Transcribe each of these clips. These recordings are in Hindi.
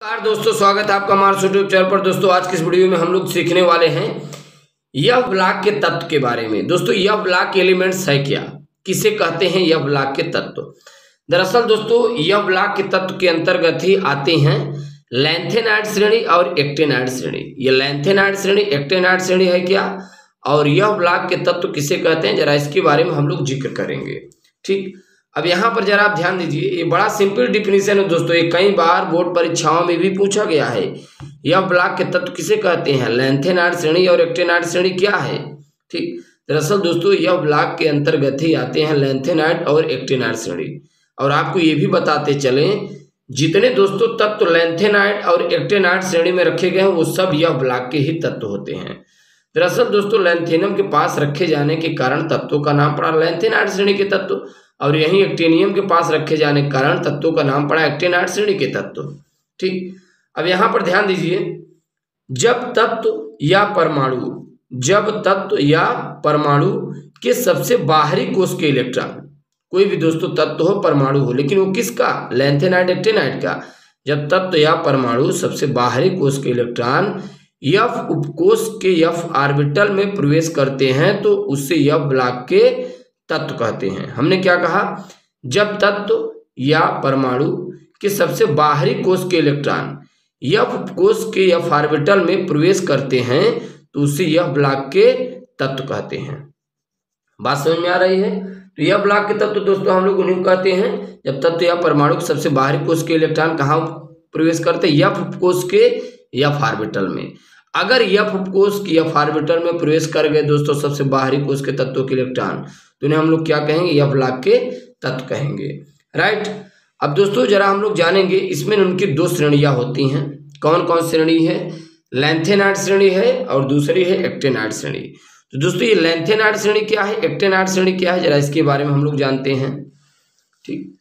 नमस्कार दोस्तों, स्वागत है आपका हमारे यूट्यूब चैनल पर। दोस्तों आज की इस वीडियो में हम लोग सीखने वाले हैं यह ब्लॉक के तत्व के बारे में। दोस्तों यह ब्लॉक के एलिमेंट्स है क्या, किसे कहते हैं यह ब्लॉक के तत्व। दरअसल दोस्तों यह ब्लॉक के तत्व के अंतर्गत ही आते हैं लैंथेनाइड श्रेणी और एक्टिनाइड श्रेणी। यह लैंथेनाइड श्रेणी एक्टिनाइड श्रेणी है क्या, और यह ब्लॉक के तत्व किसे कहते हैं, जरा इसके बारे में हम लोग जिक्र करेंगे। ठीक, अब यहाँ पर जरा आप ध्यान दीजिए, ये बड़ा सिंपल डिफिनीशन है दोस्तों। ये कई बार बोर्ड परीक्षाओं में भी पूछा गया है। यह ब्लॉक के तत्व किसे कहते हैं, लैंथेनाइड श्रेणी और एक्टिनाइड श्रेणी क्या है। ठीक, दरअसल दोस्तों यह ब्लॉक के अंतर्गत ही आते हैं लैंथेनाइड और एक्टिनाइड श्रेणी। और आपको ये भी बताते चलें, जितने दोस्तों तत्व लैंथेनाइड और एक्टिनाइड श्रेणी में रखे गए हैं वो सब यह ब्लॉक के ही तत्व होते हैं। दरअसल दोस्तों लैंथेनम के पास रखे जाने के कारण तत्वों का नाम पड़ा लैंथेनाइड श्रेणी के तत्व, और यहीं एक्टिनियम के पास रखे जाने के कारण तत्वों का नाम पड़ा एक्टिनाइड श्रेणी के तत्व। ठीक, अब यहाँ पर ध्यान दीजिए, जब तत्व या परमाणु के सबसे बाहरी कोश के इलेक्ट्रॉन, कोई भी दोस्तों तत्व हो परमाणु हो, लेकिन वो किसका, लैंथेनाइड एक्टिनाइड का। जब तत्व या परमाणु सबसे बाहरी कोश के इलेक्ट्रॉन एफ उपकोश के एफ ऑर्बिटल में प्रवेश करते हैं तो उससे यह ब्लॉक के तत्व कहते हैं। हमने क्या कहा, जब तत्व या परमाणु के सबसे बाहरी कोश के इलेक्ट्रॉन एफ उपकोश के एफ ऑर्बिटल में प्रवेश करते हैं तो उससे यह ब्लॉक के तत्व कहते हैं। बात समझ में आ रही है। तो यह ब्लॉक के तत्व दोस्तों हम लोग उन्हें कहते हैं जब तत्व या परमाणु के सबसे बाहरी कोश के इलेक्ट्रॉन कहाँ प्रवेश करते हैं, एफ उपकोश के एफ ऑर्बिटल में। अगर एफ उपकोश की एफ ऑर्बिटल में प्रवेश कर गए दोस्तों सबसे बाहरी कोश के तत्वों के इलेक्ट्रॉन, तो उन्हें हम लोग क्या कहेंगे, यह ब्लॉक के तत्व कहेंगे। राइट, अब दोस्तों जरा हम लोग जानेंगे इसमें उनकी दो श्रेणियां होती हैं। कौन कौन श्रेणी है, लैंथेनाइड श्रेणी है और दूसरी है एक्टिनाइड श्रेणी। तो दोस्तों ये लैंथेनाइड श्रेणी क्या है, एक्टिनाइड श्रेणी क्या है, जरा इसके बारे में हम लोग जानते हैं। ठीक,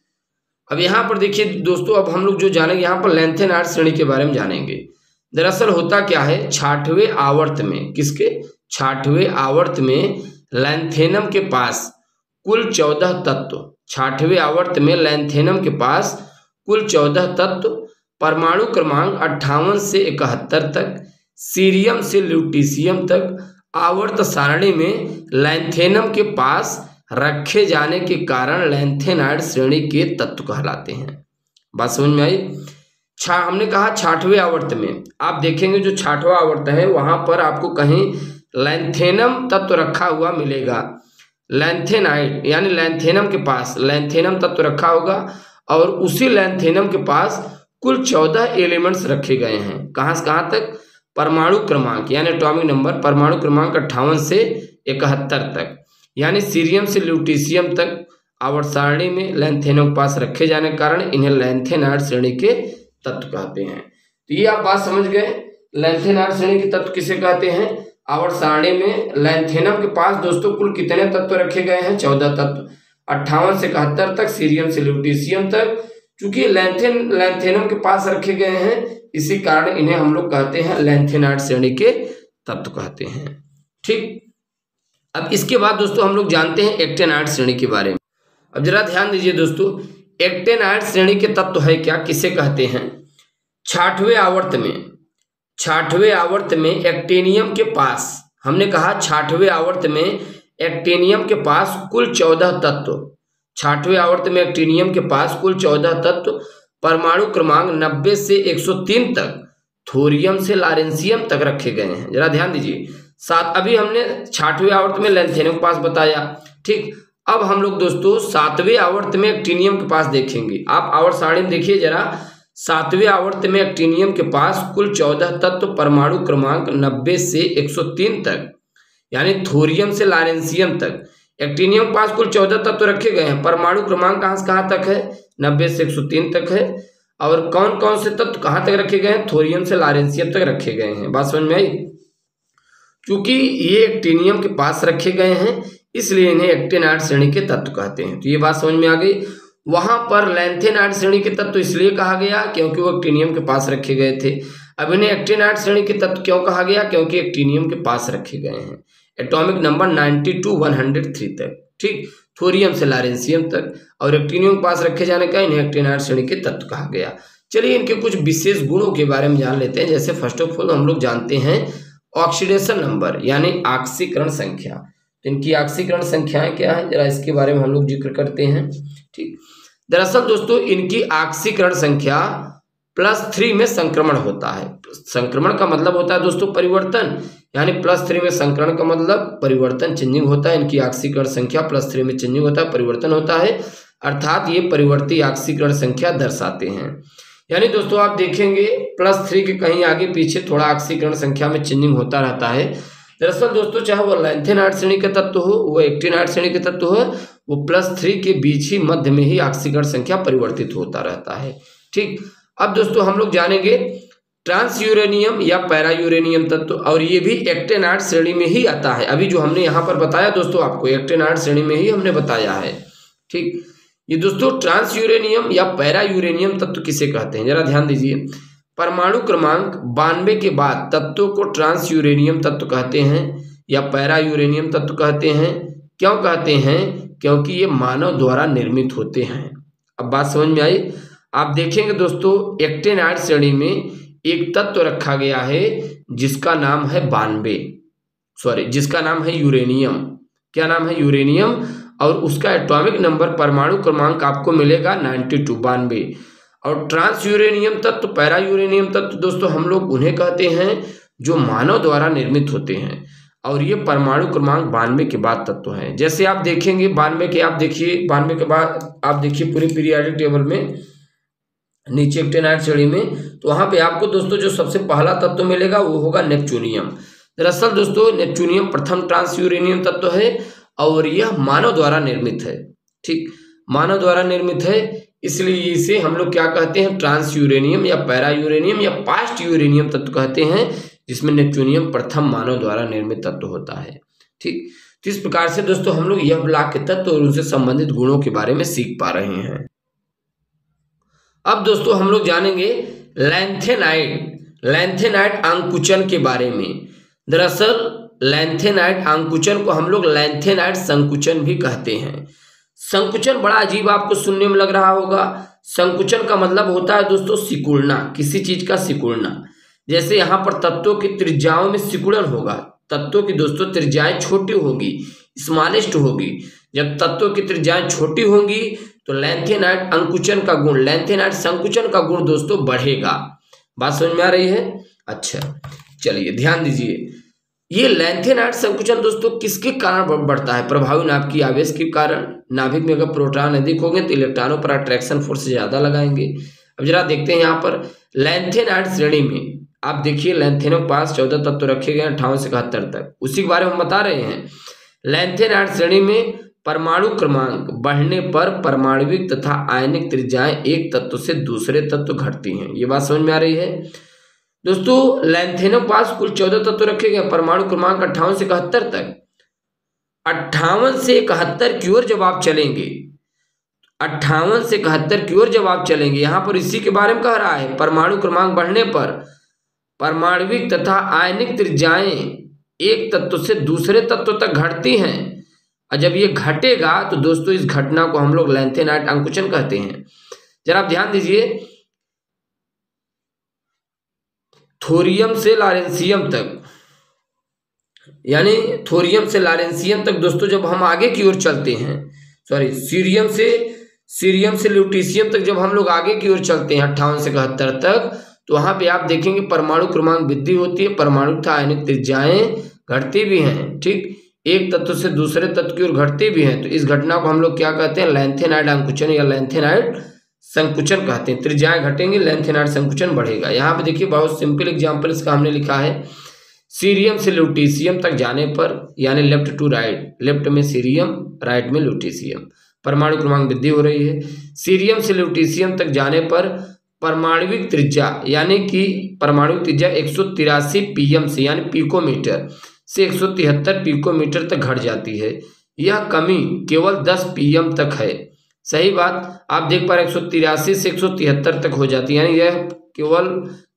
अब यहाँ पर देखिए दोस्तों, अब हम लोग जो जानेंगे यहाँ पर लैंथेनाइड श्रेणी के बारे में जानेंगे। दरअसल होता क्या है, 6वें आवर्त में, किसके 6वें आवर्त में लैंथेनम के पास कुल 14 तत्व, 6वें आवर्त में लैंथेनम के पास कुल 14 तत्व परमाणु क्रमांक 58 से 71 तक, सीरियम से ल्यूटीशियम तक आवर्त सारणी में लैंथेनम के पास रखे जाने के कारण लैंथेनाइड श्रेणी के तत्व कहलाते हैं। बात समझ में आई। हमने कहा 6वें आवर्त में, आप देखेंगे जो 6वां आवर्त है वहां पर आपको कहीं लैंथेनम तत्व रखा हुआ मिलेगा। लैंथेनाइड यानी लैंथेनम के पास लैंथेनम तत्व रखा होगा और उसी लैंथेनम के पास कुल 14 एलिमेंट्स रखे गए हैं। कहाँ से कहाँ तक, परमाणु क्रमांक यानी एटॉमिक नंबर परमाणु क्रमांक 58 से 71 तक, यानी सीरियम से ल्यूटीशियम तक आवर्त सारणी में लैंथेनम के पास रखे जाने के कारण इन्हें लैंथेनाइड श्रेणी के तत्व कहते हैं। तो ये आप बात समझ गए, लैंथेनाइड श्रेणी के तत्व किसे कहते हैं। आवर्त सारणी में लैंथेनम के पास दोस्तों कुल कितने तत्व रखे गए हैं, 14 तत्व, 58 से 71 तक, सीरियम से ल्यूटीशियम तक। चूंकि लैंथेनम के पास रखे गए हैं इसी कारण इन्हें हम लोग कहते हैं लैंथेनाइड श्रेणी के तत्व कहते हैं। ठीक, अब इसके बाद दोस्तों हम लोग जानते हैं एक्टिनाइड श्रेणी के बारे में। अब जरा ध्यान दीजिए दोस्तों, एक्टिनाइड श्रेणी के तत्व है क्या, किसे कहते हैं। 6वें आवर्त में एक्टिनियम के पास, हमने कहा 6वें आवर्त में एक्टिनियम के पास कुल 14 तत्व, 6वें आवर्त में एक्टिनियम के पास कुल 14 तत्व परमाणु क्रमांक 90 से 103 तक, थोरियम से लॉरेंशियम तक रखे गए हैं। जरा ध्यान दीजिए, अभी हमने 6वें आवर्त में लैंथेनम के पास बताया। ठीक, अब हम लोग दोस्तों 7वें आवर्त में एक्टिनियम के पास देखेंगे। आप आवर्त सारणी में देखिए जरा, 7वें आवर्त में एक्टिनियम के पास कुल 14 तत्व परमाणु क्रमांक 90 से 103 तक, यानी थोरियम से लॉरेंशियम तक एक्टिनियम के पास कुल 14 तत्व रखे गए हैं। परमाणु क्रमांक कहाँ से कहाँ तक है, 90 से 103 तक है। और कौन कौन से तत्व कहाँ तक रखे गए हैं, थोरियम से लॉरेंशियम तक रखे गए हैं। बात समझ में आई। क्योंकि ये एक्टिनियम के पास रखे गए हैं इसलिए इन्हें एक्टिनाइड श्रेणी के तत्व कहते हैं। तो ये बात समझ में आ गई। वहां पर लैंथेनाइड श्रेणी के तत्व इसलिए कहा गया क्योंकि वो एक्टिनियम के पास रखे गए थे। अब इन्हें एक्टिनाइड श्रेणी के तत्व क्यों कहा गया, क्योंकि एक्टिनियम के पास रखे गए हैं, एटॉमिक नंबर 90 to 103 तक। ठीक, थोरियम से लॉरेंशियम तक और एक्टिनियम के पास रखे जाने का इन्हें एक्टिनाइड श्रेणी के तत्व कहा गया। चलिए इनके कुछ विशेष गुणों के बारे में जान लेते हैं। जैसे फर्स्ट ऑफ ऑल हम लोग जानते हैं ऑक्सीडेशन नंबर यानी ऑक्सीकरण संख्या। तो इनकी ऑक्सीकरण संख्याएं क्या है, जरा इसके बारे में हम लोग जिक्र करते हैं। ठीक, दरअसल दोस्तों इनकी ऑक्सीकरण संख्या +3 में संक्रमण होता है। संक्रमण का मतलब होता है दोस्तों परिवर्तन, यानी +3 में संक्रमण का मतलब परिवर्तन, चेंजिंग होता है। इनकी ऑक्सीकरण संख्या +3 में चेंजिंग होता है, परिवर्तन होता है, अर्थात ये परिवर्ती ऑक्सीकरण संख्या दर्शाते हैं। यानी दोस्तों आप देखेंगे +3 के कहीं आगे पीछे थोड़ा ऑक्सीकरण संख्या में चेंजिंग होता रहता है। दरअसल दोस्तों चाहे वो लैंथेनाइड श्रेणी के तत्व हो, वो एक्टिनाइड श्रेणी के तत्व हो, वो +3 के बीच ही मध्य में ही ऑक्सीकरण संख्या परिवर्तित होता रहता है। ठीक, अब दोस्तों हम लोग जानेंगे ट्रांस यूरेनियम या पैरा यूरेनियम तत्व, और ये भी एक्टिनाइड श्रेणी में ही आता है। अभी जो हमने यहाँ पर बताया दोस्तों आपको एक्टिनाइड श्रेणी में ही हमने बताया है। ठीक, ये दोस्तों ट्रांस यूरेनियम या पैरा यूरेनियम तत्व किसे कहते हैं, जरा ध्यान दीजिए। परमाणु क्रमांक 92 के बाद तत्वों को ट्रांस यूरेनियम तत्व कहते हैं या पैरा यूरेनियम तत्व कहते हैं। क्यों कहते हैं, क्योंकि ये मानव द्वारा निर्मित होते हैं। अब बात समझ में आई। आप देखेंगे दोस्तों एक्टिनाइड श्रेणी में एक तत्व रखा गया है जिसका नाम है जिसका नाम है यूरेनियम। क्या नाम है, यूरेनियम, और उसका एटॉमिक नंबर परमाणु क्रमांक आपको मिलेगा 92। और ट्रांस यूरेनियम तत्व, पैरा यूरेनियम तत्व दोस्तों हम लोग उन्हें कहते हैं जो मानव द्वारा निर्मित होते हैं, और ये परमाणु क्रमांक 92 के बाद तत्व हैं। जैसे आप देखेंगे 92 के, आप देखिए 92 के बाद आप देखिए पूरी पीरियोडिक टेबल में नीचे एक्टिनाइड श्रेणी में, तो वहां पे आपको दोस्तों जो सबसे पहला तत्व मिलेगा वो होगा नेपच्यूनियम। दरअसल दोस्तों नेपच्यूनियम प्रथम ट्रांस यूरेनियम तत्व है और यह मानव द्वारा निर्मित है। ठीक, मानव द्वारा निर्मित है, इसलिए इसे हम लोग क्या कहते हैं, ट्रांस यूरेनियम या पैरा यूरेनियम या पास्ट यूरेनियम तत्व कहते हैं, जिसमें नेपच्यूनियम प्रथम मानव द्वारा निर्मित तत्व होता है। ठीक, तो इस प्रकार से दोस्तों हम लोग यह ब्लॉक के तत्व और उनसे संबंधित गुणों के बारे में सीख पा रहे हैं। अब दोस्तों हम लोग जानेंगे लैंथेनाइड अंकुचन के बारे में। दरअसल लैंथेनाइड अंकुचन को हम लोग लैंथेनाइड संकुचन भी कहते हैं। संकुचन बड़ा अजीब आपको सुनने में लग रहा होगा। संकुचन का मतलब होता है दोस्तों सिकुड़ना, किसी चीज का सिकुड़ना। जैसे यहाँ पर तत्वों की त्रिज्याओं में सिकुड़न होगा, तत्वों की दोस्तों त्रिज्याएं छोटी होगी, स्मॉलेस्ट होगी। जब तत्वों की त्रिज्याएं छोटी होंगी तो लैंथेनाइड अंकुचन का गुण, लैंथेनाइड संकुचन का गुण दोस्तों बढ़ेगा। बात समझ में आ रही है? अच्छा चलिए ध्यान दीजिए, ये लैंथेनाइड संकुचन दोस्तों किसके कारण बढ़ता है? प्रभावी नाभिकीय आवेश के कारण। नाभिक में अगर प्रोटॉन अधिक होंगे तो इलेक्ट्रॉनों पर अट्रैक्शन फोर्स ज्यादा लगाएंगे। अब जरा देखते हैं यहाँ पर लैंथेनाइड श्रेणी में आप देखिए लैंथेनों के पास 14 तत्व रखे गए 58 से 71 तक, उसी के बारे में हम बता रहे हैं। लैंथेनाइड श्रेणी में परमाणु क्रमांक बढ़ने पर परमाणविक तथा आयनिक त्रिज्याएं एक तत्व से दूसरे तत्व घटती हैं। ये बात समझ में आ रही है दोस्तों? लैंथेनों के पास कुल 14 तत्व रखे गए, परमाणु क्रमांक 58 से 71 तक। 58 से 71 की ओर जब आप चलेंगे, 58 से 71 की ओर जब आप चलेंगे, यहां पर इसी के बारे में कह रहा है। परमाणु क्रमांक बढ़ने पर परमाणविक तथा आयनिक त्रिज्याएं एक तत्व से दूसरे तत्व तक घटती हैं, और जब ये घटेगा तो दोस्तों इस घटना को हम लोग लैंथेनाइड अंकुचन कहते हैं। जरा आप ध्यान दीजिए, थोरियम से लॉरेंशियम तक, यानी थोरियम से लॉरेंशियम तक दोस्तों जब हम आगे की ओर चलते हैं, सीरियम से ल्यूटीशियम तक जब हम लोग आगे की ओर चलते हैं 58 से 71 तक, तो वहां पे आप देखेंगे परमाणु क्रमांक वृद्धि होती है, परमाणु तथा आयनिक त्रिज्याएं घटती भी हैं। ठीक, एक तत्व से दूसरे तत्व की ओर घटती भी हैं। तो इस घटना को हम लोग क्या कहते हैं? लैंथेनाइड अंकुचन या लैंथेनाइड संकुचन कहते हैं। त्रिज्याएं घटेंगी, लैंथेनाइड संकुचन बढ़ेगा। यहाँ पे देखिए बहुत सिंपल एग्जांपल इसका हमने लिखा है। सीरियम से ल्यूटीशियम तक जाने पर, यानी लेफ्ट टू राइट, लेफ्ट में सीरियम, राइट में ल्यूटीशियम, परमाणु क्रमांक वृद्धि हो रही है। सीरियम से ल्यूटीशियम तक जाने पर परमाणविक त्रिज्या, यानी कि परमाणु त्रिज्या 183 पीएम से, यानी पिकोमीटर से 173 पिकोमीटर तक घट जाती है। यह कमी केवल 10 पीएम तक है। सही बात, आप देख पा रहे 183 से 173 तक हो जाती है, यानी यह केवल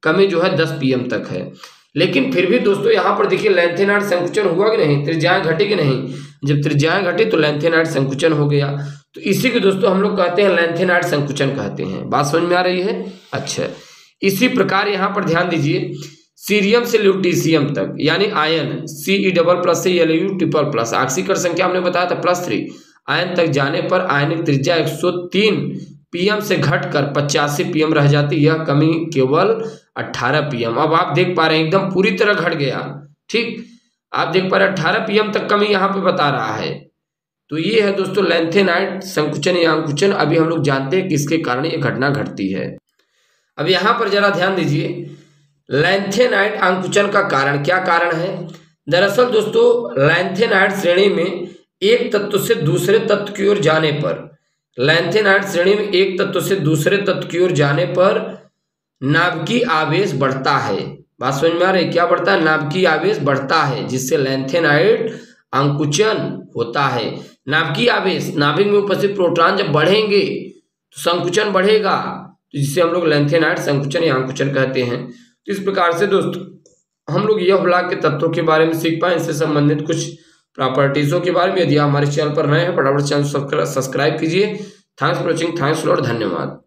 कमी जो है 10 पीएम तक है। लेकिन फिर भी दोस्तों यहाँ पर देखिए लैंथेनाइड संकुचन हुआ कि नहीं, त्रिज्याएं घटी कि नहीं। जब त्रिज्याएं घटी तो लैंथेनाइड संकुचन हो गया। तो इसी को दोस्तों हम लोग कहते हैं लैंथेनाइड संकुचन कहते हैं। बात समझ में आ रही है। अच्छा, इसी प्रकार यहाँ पर ध्यान दीजिए, सीरियम से ल्यूटीशियम तक यानी आयन Ce++ से Lu++, ऑक्सीकरण संख्या हमने बताया था +3, आयन तक जाने पर आयनिक त्रिज्या 103 pm से घटकर 85 pm रह जाती। यह कमी केवल 18 pm। अब आप देख पा रहे हैं एकदम पूरी तरह घट गया। ठीक, आप देख पा रहे हैं 18 pm तक कमी यहाँ पे बता रहा है। तो ये है दोस्तों लैंथेनाइड संकुचन या अंकुचन। अभी हम लोग जानते हैं किसके कारण ये घटना घटती है। अब यहाँ पर जरा ध्यान दीजिए, लैंथेनाइड अंकुचन का कारण क्या कारण है। दरअसल दोस्तों लैंथेनाइड श्रेणी में एक तत्व से दूसरे तत्व की ओर जाने पर, लैंथेनाइड श्रेणी में एक तत्व से दूसरे तत्व की ओर जाने पर नाभिकीय आवेश बढ़ता है। बात समझ में आ रही है, क्या बढ़ता है, नाभिकीय आवेश बढ़ता है, जिससे लैंथेनाइड अंकुचन होता है। नाभिकीय आवेश, नाभिक में उपस्थित प्रोटॉन जब बढ़ेंगे तो संकुचन बढ़ेगा, तो जिससे हम लोग लैंथेनाइड संकुचन या अंकुचन कहते हैं। तो इस प्रकार से दोस्तों हम लोग यह ब्लॉक के तत्वों के बारे में सीख पाए, इससे संबंधित कुछ प्रॉपर्टीजों के बारे में। यदि आप हमारे चैनल पर नए हैं फटाफट चैनल सब्सक्राइब कीजिए। Thanks for watching, thanks lot, धन्यवाद।